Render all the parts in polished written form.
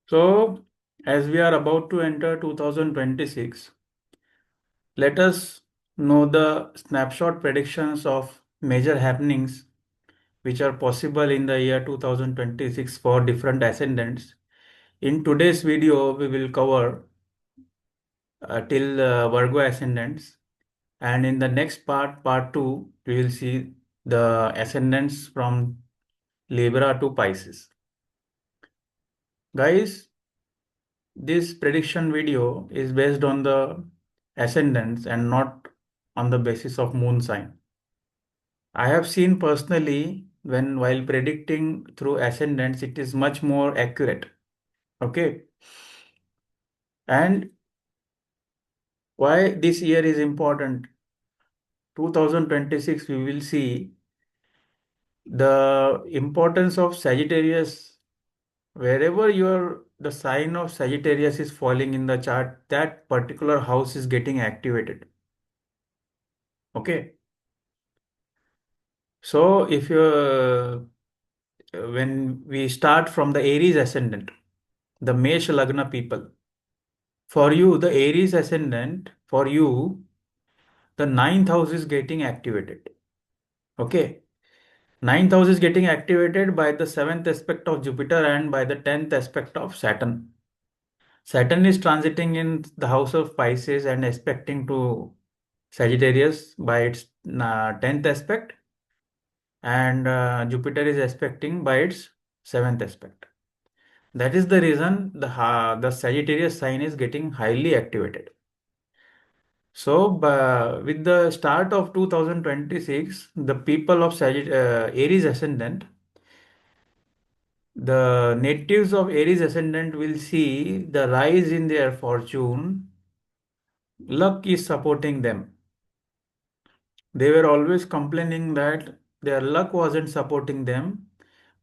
So, as we are about to enter 2026, let us know the snapshot predictions of major happenings which are possible in the year 2026 for different ascendants. In today's video, we will cover till Virgo ascendants, and in the next part 2, we will see the ascendants from Libra to Pisces. Guys, this prediction video is based on the ascendants and not on the basis of moon sign. I have seen personally when while predicting through ascendants, it is much more accurate. Okay. And why this year is important? 2026, we will see the importance of Sagittarius. Wherever the sign of Sagittarius is falling in the chart, that particular house is getting activated. Okay. So if you when we start from the Aries ascendant, the Mesh Lagna people, for you, the Aries ascendant, for you, the ninth house is getting activated. Okay. Ninth house is getting activated by the seventh aspect of Jupiter and by the 10th aspect of Saturn. Saturn is transiting in the house of Pisces and aspecting to Sagittarius by its 10th aspect, and Jupiter is aspecting by its seventh aspect. That is the reason the Sagittarius sign is getting highly activated. So, with the start of 2026, the people of Aries ascendant, the natives of Aries ascendant will see the rise in their fortune. Luck is supporting them. They were always complaining that their luck wasn't supporting them,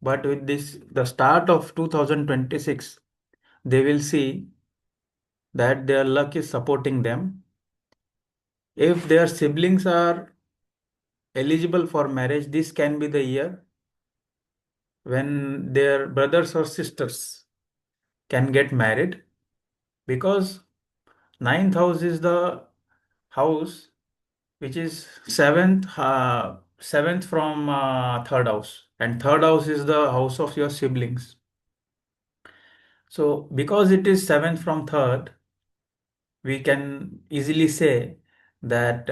but with the start of 2026, they will see that their luck is supporting them. If their siblings are eligible for marriage, this can be the year when their brothers or sisters can get married, because ninth house is the house which is seventh from third house, and third house is the house of your siblings. So because it is seventh from third, we can easily say that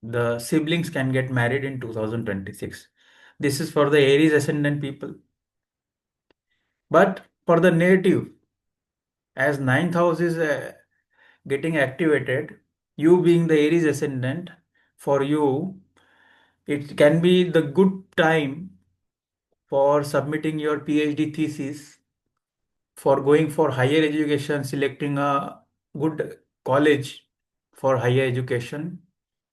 the siblings can get married in 2026. This is for the Aries ascendant people. But for the native, as ninth house is getting activated, you being the Aries ascendant, for you, it can be the good time for submitting your PhD thesis, for going for higher education, selecting a good college for higher education.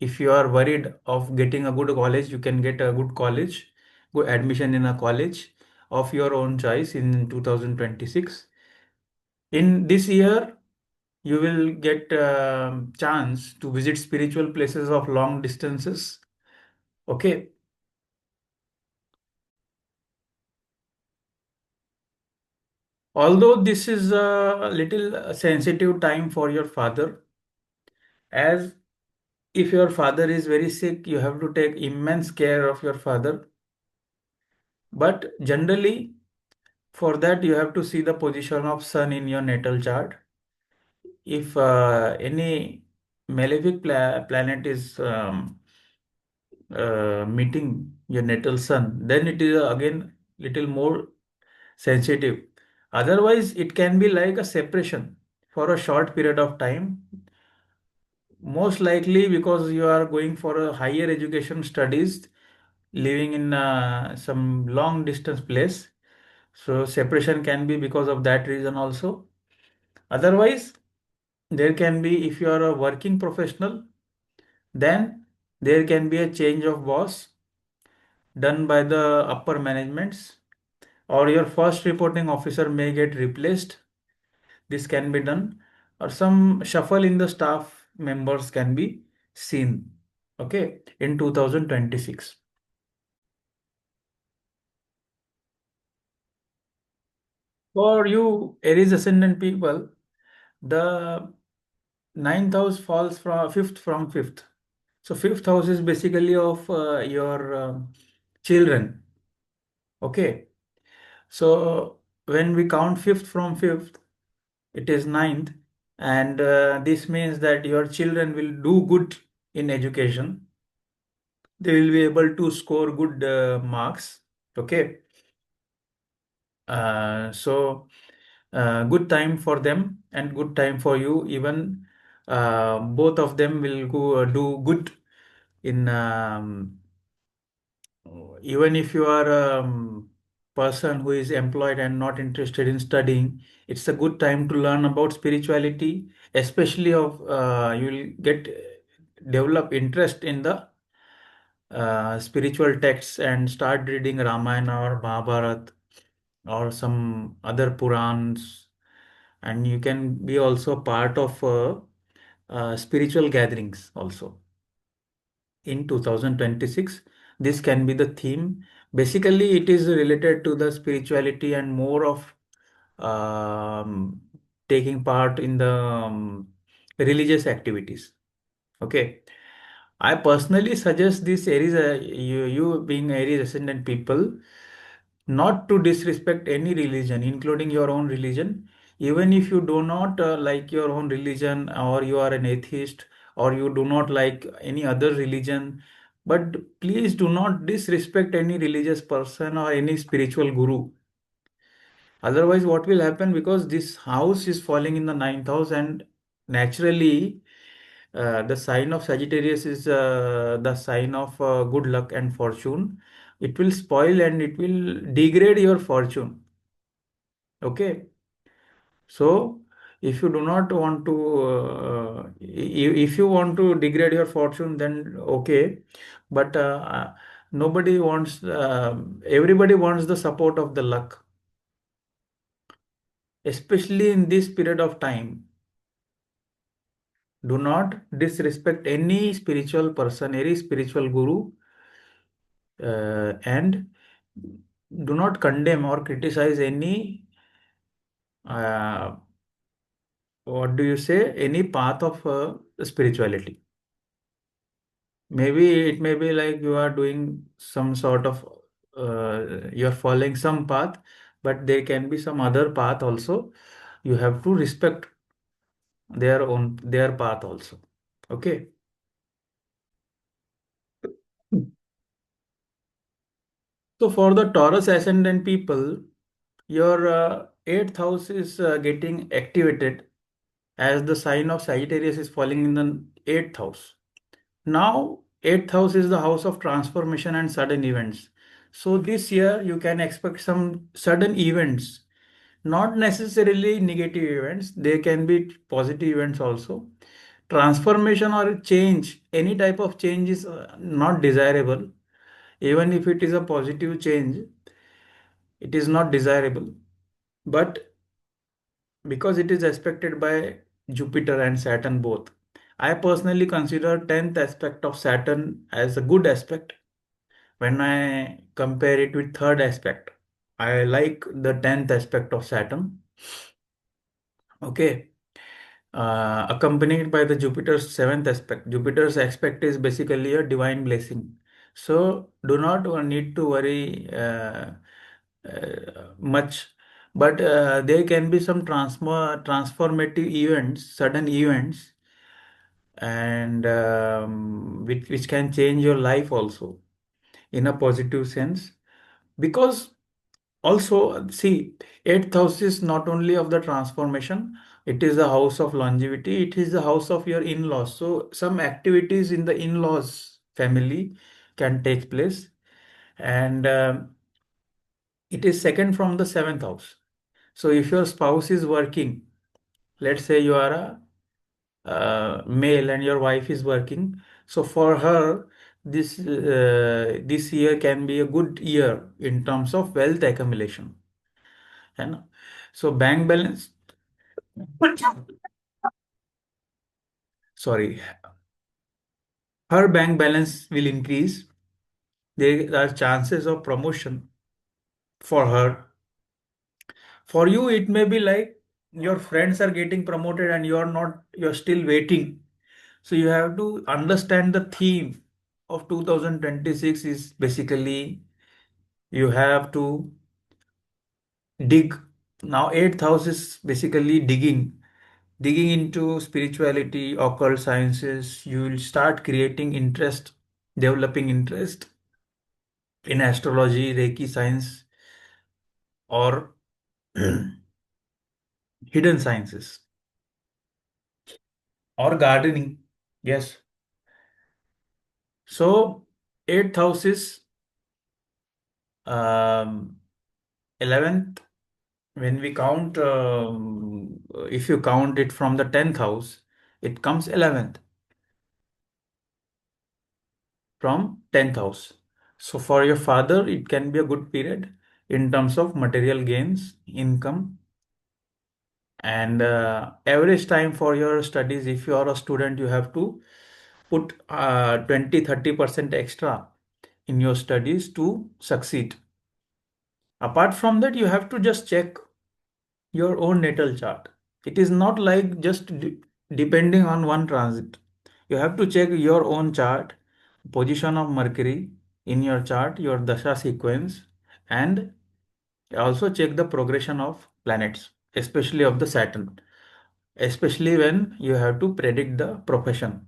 If you are worried of getting a good college, you can get a good college, good admission in a college of your own choice in 2026. In this year, you will get a chance to visit spiritual places of long distances. Okay. Although this is a little sensitive time for your father, as if your father is very sick, you have to take immense care of your father. But generally, for that, you have to see the position of sun in your natal chart. If any malefic planet is meeting your natal sun, then it is again little more sensitive. Otherwise, it can be like a separation for a short period of time. Most likely because you are going for a higher education studies, living in some long distance place. So separation can be because of that reason also. Otherwise, there can be, if you are a working professional, then there can be a change of boss done by the upper managements, or your first reporting officer may get replaced. This can be done, or some shuffle in the staff members can be seen. Okay, in 2026. For you, Aries ascendant people, the ninth house falls from fifth from fifth. So fifth house is basically of your children. Okay. So when we count fifth from fifth, it is ninth, and this means that your children will do good in education. They will be able to score good marks. Okay. Good time for them and good time for you. Even both of them will go do good in even if you are a person who is employed and not interested in studying, it's a good time to learn about spirituality, especially of you will get develop interest in the spiritual texts and start reading Ramayana or Mahabharata or some other Purans, and you can be also part of spiritual gatherings also in 2026. This can be the theme. Basically, it is related to the spirituality and more of um, taking part in the religious activities. Okay. I personally suggest this Aries, you being Aries ascendant people, not to disrespect any religion, including your own religion. Even if you do not like your own religion, or you are an atheist, or you do not like any other religion, but please do not disrespect any religious person or any spiritual guru. Otherwise, what will happen, because this house is falling in the ninth house, and naturally, the sign of Sagittarius is the sign of good luck and fortune. It will spoil and it will degrade your fortune. Okay. So, if you do not want to, if you want to degrade your fortune, then okay. But nobody wants, everybody wants the support of the luck, especially in this period of time. Do not disrespect any spiritual person, any spiritual guru, and do not condemn or criticize any, uh, what do you say, any path of spirituality. Maybe it may be like you are doing some sort of, you are following some path, but there can be some other path also. You have to respect their path also. Okay. So for the Taurus ascendant people, your eighth house is getting activated as the sign of Sagittarius is falling in the eighth house. Now, eighth house is the house of transformation and sudden events. So this year you can expect some sudden events, not necessarily negative events. They can be positive events also. Transformation or change, any type of change is not desirable. Even if it is a positive change, it is not desirable. But because it is aspected by Jupiter and Saturn both, I personally consider 10th aspect of Saturn as a good aspect when I compare it with third aspect. I like the 10th aspect of Saturn. Okay. Accompanied by the Jupiter's seventh aspect. Jupiter's aspect is basically a divine blessing. So do not need to worry much. But there can be some transformative events, sudden events, and which can change your life also in a positive sense. Because also, see, eighth house is not only of the transformation, it is the house of longevity, it is the house of your in-laws. So some activities in the in-laws family can take place, and it is second from the seventh house. So if your spouse is working, let's say you are a male and your wife is working, so for her, this year can be a good year in terms of wealth accumulation. है ना? So bank balance, sorry, her bank balance will increase. There are chances of promotion for her. For you, it may be like your friends are getting promoted and you're not, you're still waiting. So you have to understand the theme of 2026 is basically you have to dig. Now, eighth house is basically digging into spirituality, occult sciences. You will start creating interest, developing interest in astrology, Reiki science, or hidden sciences, or gardening. Yes. So, eighth house is um, 11th. When we count, if you count it from the 10th house, it comes 11th from 10th house. So for your father, it can be a good period in terms of material gains, income, and average time for your studies. If you are a student, you have to put 20-30% extra in your studies to succeed. Apart from that, you have to just check your own natal chart. It is not like just depending on one transit. You have to check your own chart, position of Mercury in your chart, your dasha sequence, and also check the progression of planets, especially of the Saturn, especially when you have to predict the profession.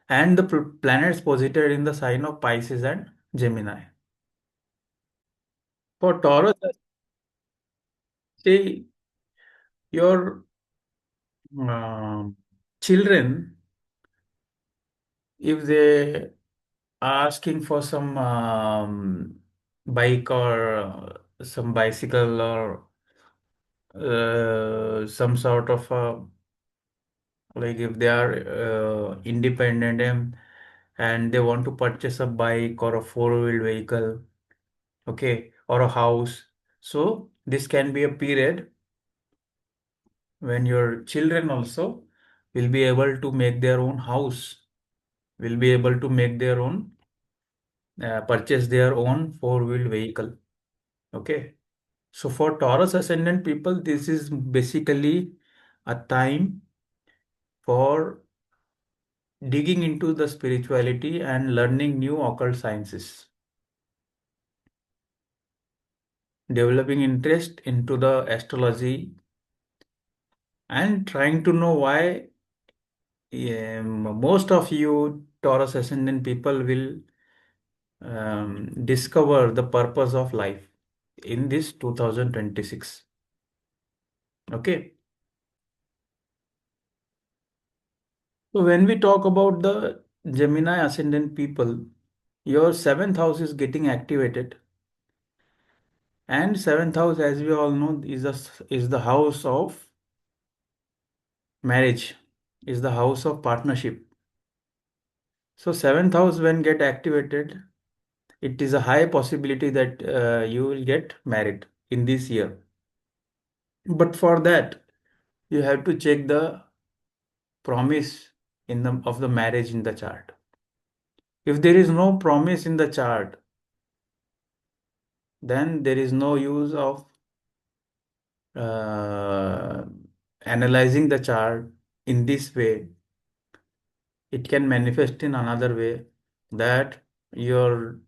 And the planets posited in the sign of Pisces and Gemini. For Taurus, say your um, children, if they asking for some bike or some bicycle or some sort of like if they are independent and they want to purchase a bike or a four-wheel vehicle, okay, or a house. So this can be a period when your children also will be able to make their own house, will be able to make their own purchase their own four-wheel vehicle. Okay. So for Taurus ascendant people, this is basically a time for digging into the spirituality and learning new occult sciences, developing interest into the astrology and trying to know why most of you Taurus ascendant people will discover the purpose of life in this 2026. Okay. So when we talk about the Gemini ascendant people, your seventh house is getting activated, and seventh house, as we all know, is the house of marriage, is the house of partnership. So seventh house when get activated, it is a high possibility that you will get married in this year. But for that, you have to check the promise in the of the marriage in the chart. If there is no promise in the chart, then there is no use of uh, analyzing the chart in this way. It can manifest in another way that your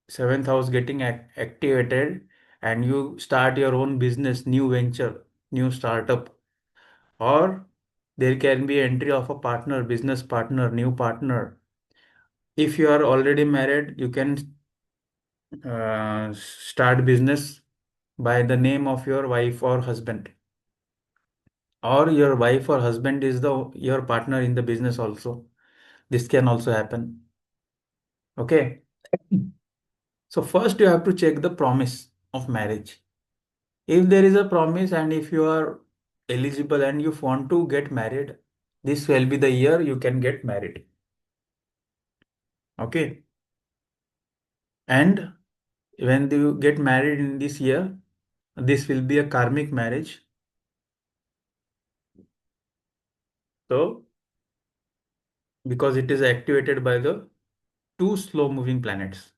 seventh house getting activated and you start your own business, new venture, new startup, or there can be entry of a partner, business partner, new partner. If you are already married, you can start business by the name of your wife or husband, or your wife or husband is the your partner in the business also. This can also happen. Okay. So first you have to check the promise of marriage. If there is a promise and if you are eligible and you want to get married, this will be the year you can get married. Okay. And when you get married in this year, this will be a karmic marriage. So because it is activated by the two slow moving planets.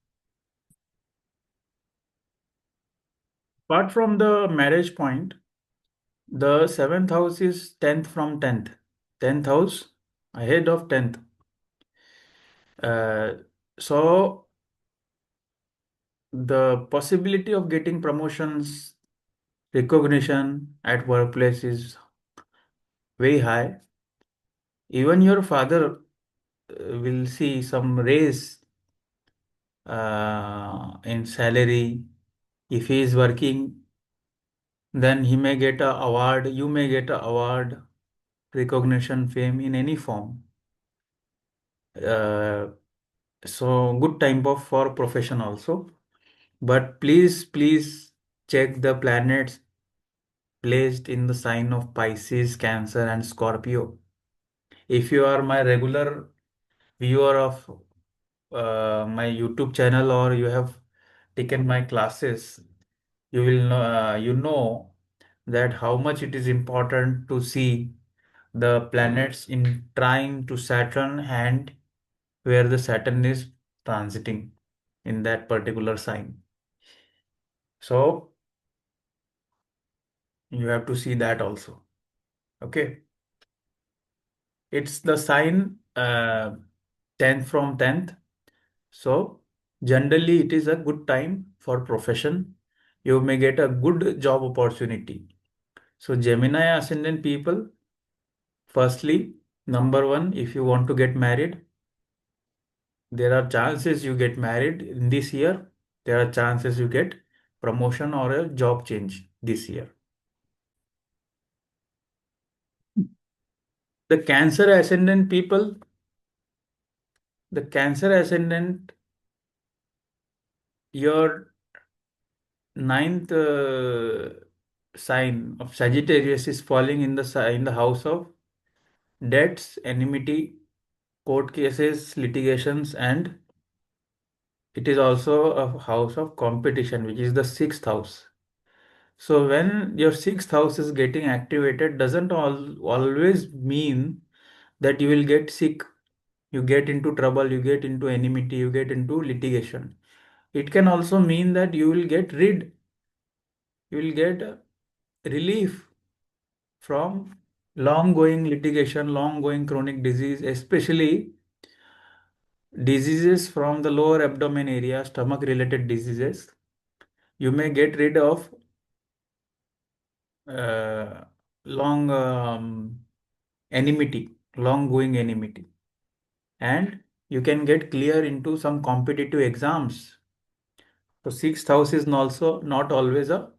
Apart from the marriage point, the seventh house is 10th from 10th. 10th house ahead of 10th. Uh, so the possibility of getting promotions, recognition at workplace is very high. Even your father will see some raise in salary. If he is working, then he may get a award, you may get a award, recognition, fame in any form. Uh, so good time of for profession also. But please check the planets placed in the sign of Pisces, Cancer, and Scorpio. If you are my regular viewer of my YouTube channel or you have taken my classes, you know that how much it is important to see the planets in trine to Saturn and where the Saturn is transiting in that particular sign. So you have to see that also. Okay. It's the sign 10th from 10th. So generally it is a good time for profession. You may get a good job opportunity. So Gemini ascendant people, firstly, number one, if you want to get married, there are chances you get married in this year. There are chances you get promotion or a job change this year. The Cancer ascendant people, the Cancer ascendant, your ninth sign of Sagittarius is falling in the in the house of debts, enmity, court cases, litigations, and it is also a house of competition, which is the sixth house. So when your sixth house is getting activated, doesn't always mean that you will get sick, you get into trouble, you get into enmity, you get into litigation. It can also mean that you will get relief from long going litigation, long going chronic disease, especially diseases from the lower abdomen area, stomach related diseases. You may get rid of uh, long enmity, long going enmity, and you can get clear into some competitive exams. So sixth house is also not always a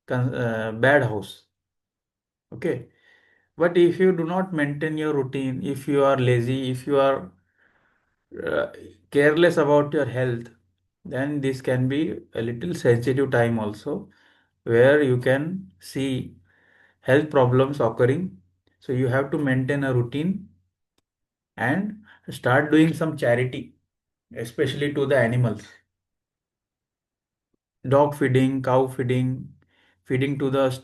bad house. Okay. But if you do not maintain your routine, if you are lazy, if you are uh, careless about your health, then this can be a little sensitive time also where you can see health problems occurring. So you have to maintain a routine and start doing some charity, especially to the animals. Dog feeding, cow feeding, feeding to the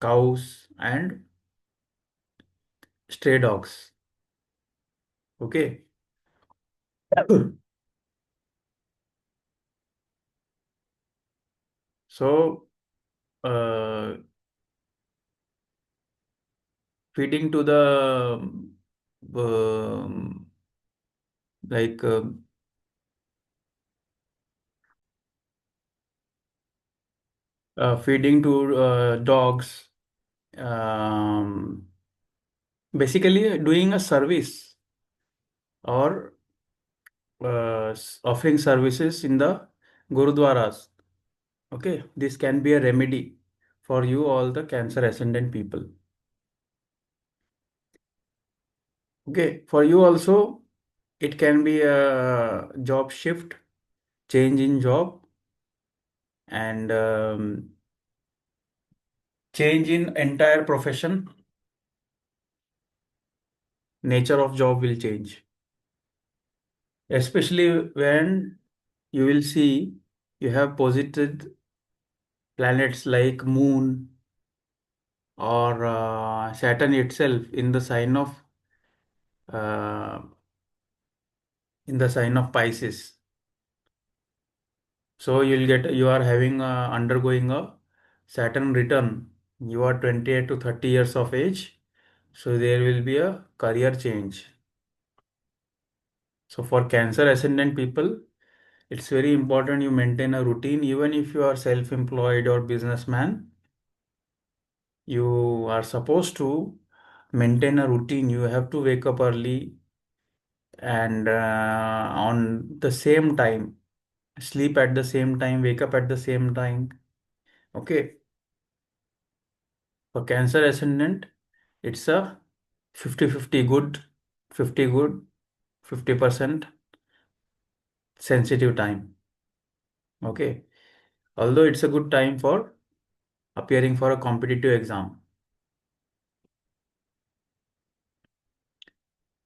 cows and stray dogs. Okay. So, uh, feeding to the um, like feeding to dogs, um, basically doing a service or offering services in the gurudwaras. Okay, this can be a remedy for you all the Cancer ascendant people. Okay, for you also, it can be a job shift, change in job, and change in entire profession. Nature of job will change, especially when you will see you have posited planets like Moon or Saturn itself uh, in the sign of Pisces. So you are having undergoing a Saturn return, you are 28 to 30 years of age, so there will be a career change. So for Cancer ascendant people, it's very important you maintain a routine. Even if you are self-employed or businessman, you are supposed to maintain a routine. You have to wake up early and on the same time, sleep at the same time, wake up at the same time. Okay. For Cancer ascendant, it's a 50-50 good, 50 good, 50% sensitive time. Okay. Although it's a good time for appearing for a competitive exam.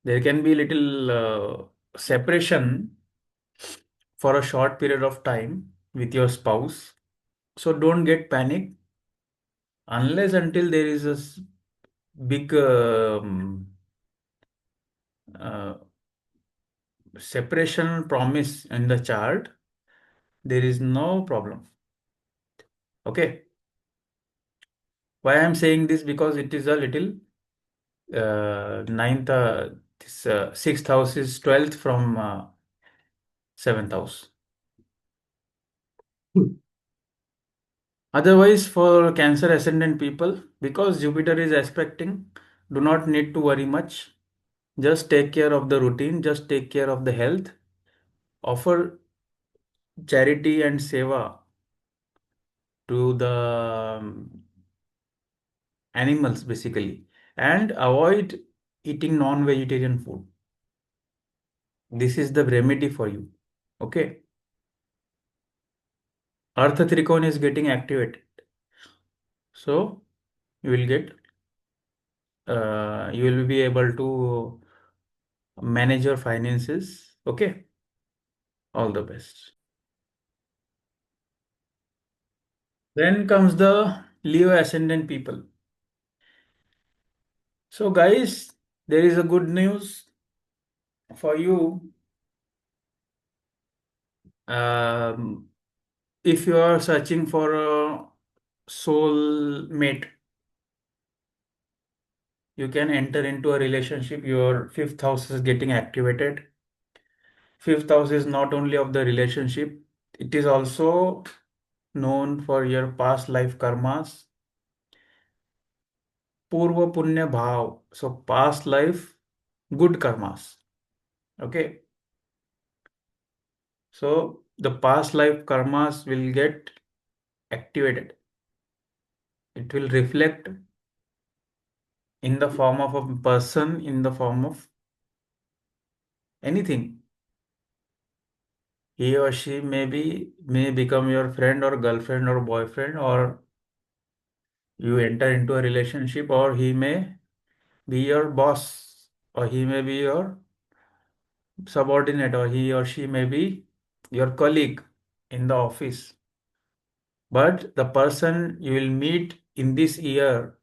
There can be little separation for a short period of time with your spouse. So don't get panic unless until there is a big uh, separation promise in the chart. There is no problem. Okay. Why I am saying this? Because it is a little ninth, this sixth house is 12th from seventh house. Otherwise, for Cancer ascendant people, because Jupiter is aspecting, do not need to worry much. Just take care of the routine, just take care of the health, offer charity and seva to the animals basically, and avoid eating non-vegetarian food. This is the remedy for you. Okay. Artha Trikon is getting activated. So you will be able to manage your finances. Okay. All the best. Then comes the Leo ascendant people. So guys, there is a good news for you. Um, if you are searching for a soul mate, you can enter into a relationship. Your fifth house is getting activated. Fifth house is not only of the relationship, it is also known for your past life karmas. Purva Punya Bhav. So past life, good karmas. Okay. So the past life karmas will get activated. It will reflect in the form of a person, in the form of anything. He or she may become your friend or girlfriend or boyfriend, or you enter into a relationship, or he may be your boss, or he may be your subordinate, or he or she may be your colleague in the office. But the person you will meet in this year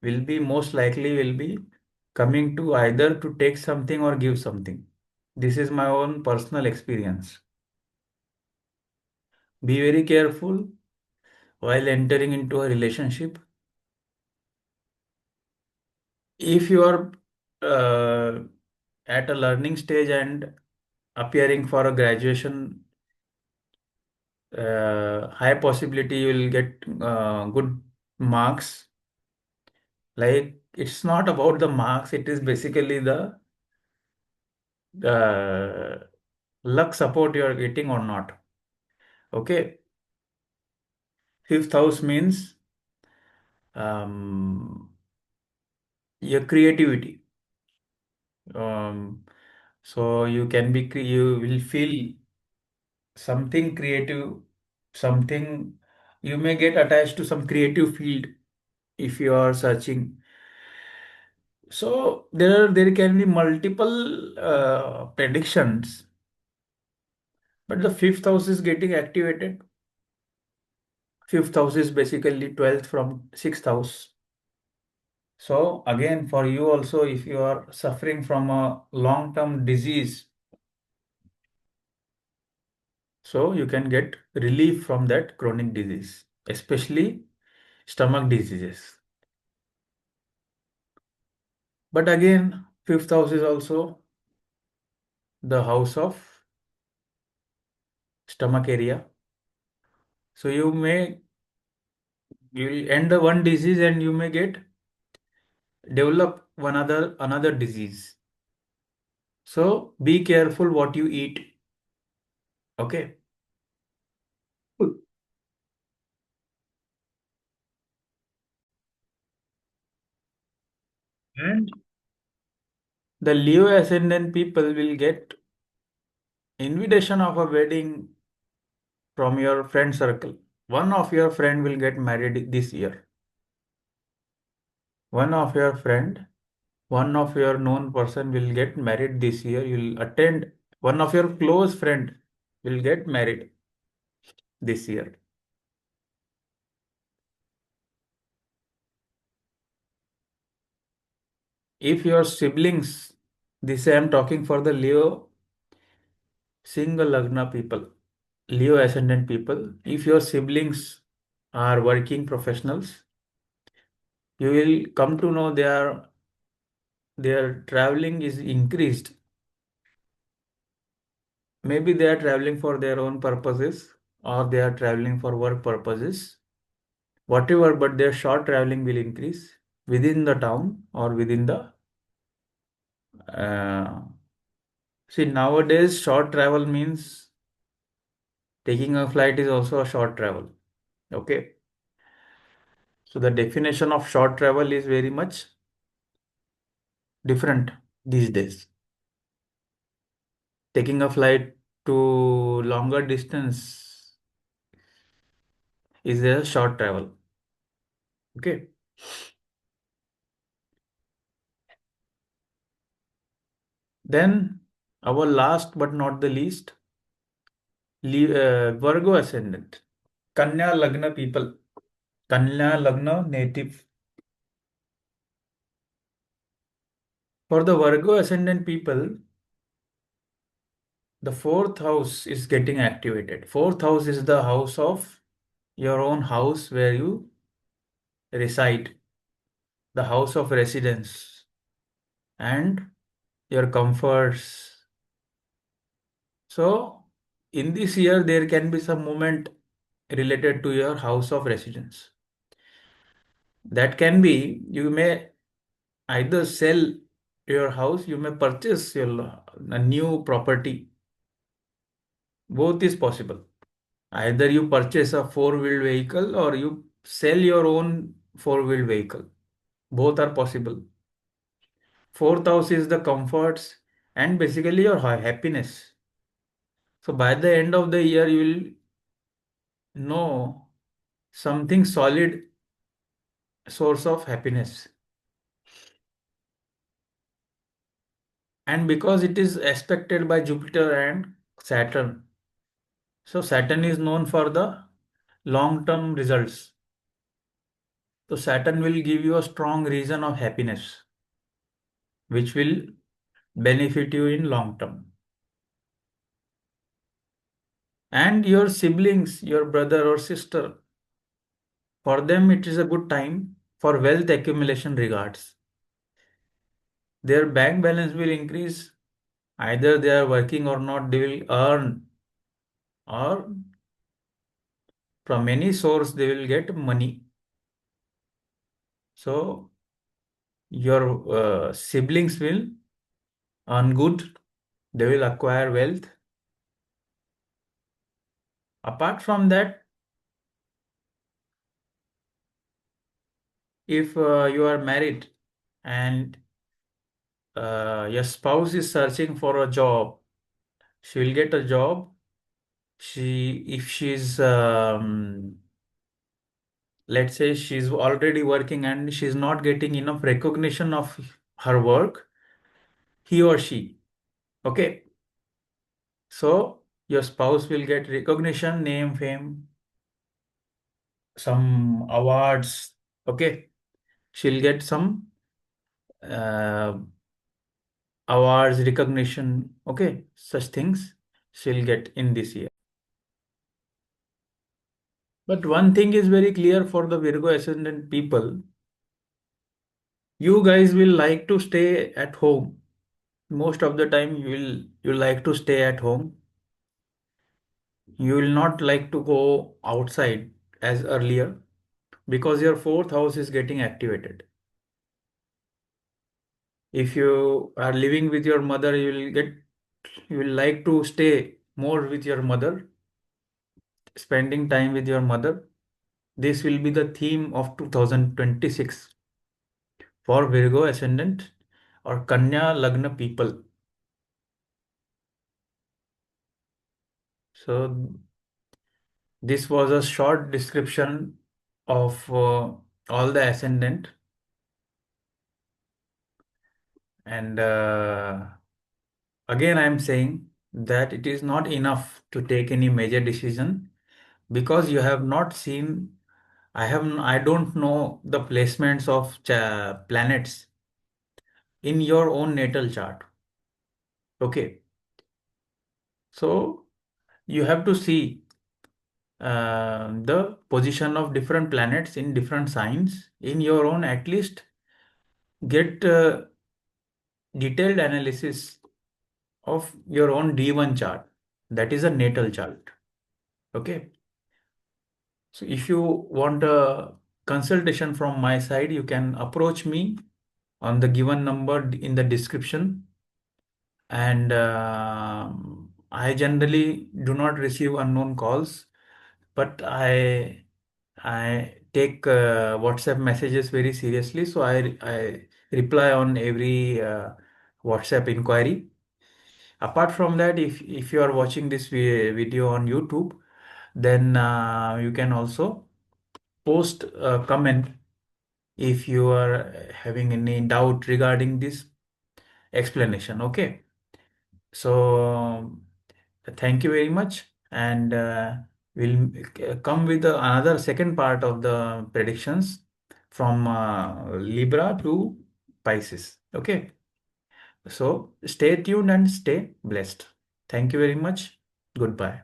will be most likely will be coming to either to take something or give something. This is my own personal experience. Be very careful while entering into a relationship. If you are uh, at a learning stage and appearing for a graduation, high possibility you will get good marks. Like it's not about the marks, it is basically the luck support you are getting or not. Okay. Fifth house means um, your creativity. Um, so you can be, you will feel something creative, something you may get attached to some creative field if you are searching. So there can be multiple predictions, but the fifth house is getting activated. Fifth house is basically 12th from sixth house. So again, for you also, if you are suffering from a long-term disease, so you can get relief from that chronic disease, especially stomach diseases. But again, fifth house is also the house of stomach area. So you'll end the one disease and you may get develop another disease. So be careful what you eat. Okay. And the Leo ascendant people will get invitation of a wedding from your friend circle. One of your friend will get married this year. One of your friend, one of your known person will get married this year. You'll attend. One of your close friend will get married this year. If your siblings, this I am talking for the Leo single lagna people, Leo ascendant people. If your siblings are working professionals, you will come to know their traveling is increased. Maybe they are traveling for their own purposes or they are traveling for work purposes. Whatever, but their short traveling will increase within the town or within the. Uh, See, nowadays, short travel means taking a flight is also a short travel. Okay. So the definition of short travel is very much different these days. Taking a flight to longer distance is a short travel. Okay. Then our last but not the least, Virgo ascendant, Kanya Lagna people, Kanya Lagna native. For the Virgo ascendant people, the fourth house is getting activated. Fourth house is the house of your own house where you reside, the house of residence, and your comforts. So, in this year, there can be some movement related to your house of residence. That can be you may either sell your house, you may purchase a new property. Both is possible. Either you purchase a four-wheeled vehicle or you sell your own four-wheeled vehicle. Both are possible. Fourth house is the comforts and basically your happiness. So by the end of the year, you will know something solid source of happiness. And because it is aspected by Jupiter and Saturn, so Saturn is known for the long-term results. So Saturn will give you a strong reason of happiness, which will benefit you in long term. And your siblings, your brother or sister, for them it is a good time for wealth accumulation regards. Their bank balance will increase. Either they are working or not, they will earn, or from any source they will get money. So your siblings will earn good, they will acquire wealth. Apart from that, if you are married and your spouse is searching for a job, she will get a job. If she's let's say she's already working and she's not getting enough recognition of her work, he or she, okay, so your spouse will get recognition, name, fame, some awards, okay, she'll get some uh, awards, recognition, okay, such things she'll get in this year. But one thing is very clear for the Virgo ascendant people, you guys will like to stay at home. Most of the time you like to stay at home. You will not like to go outside as earlier because your fourth house is getting activated. If you are living with your mother, you will like to stay more with your mother, spending time with your mother. This will be the theme of 2026 for Virgo ascendant or Kanya Lagna people. So this was a short description of all the ascendant, and again I am saying that it is not enough to take any major decision because you have not seen. I don't know the placements of planets in your own natal chart. Okay, so you have to see the position of different planets in different signs in your own, at least get detailed analysis of your own D1 chart. That is a natal chart. Okay. So if you want a consultation from my side, you can approach me on the given number in the description. And I generally do not receive unknown calls, but I take WhatsApp messages very seriously. So I reply on every WhatsApp inquiry. Apart from that, if you are watching this video on YouTube, then you can also post a comment if you are having any doubt regarding this explanation. Okay. So thank you very much, and we'll come with another second part of the predictions from Libra to Pisces. Okay. So stay tuned and stay blessed. Thank you very much. Goodbye.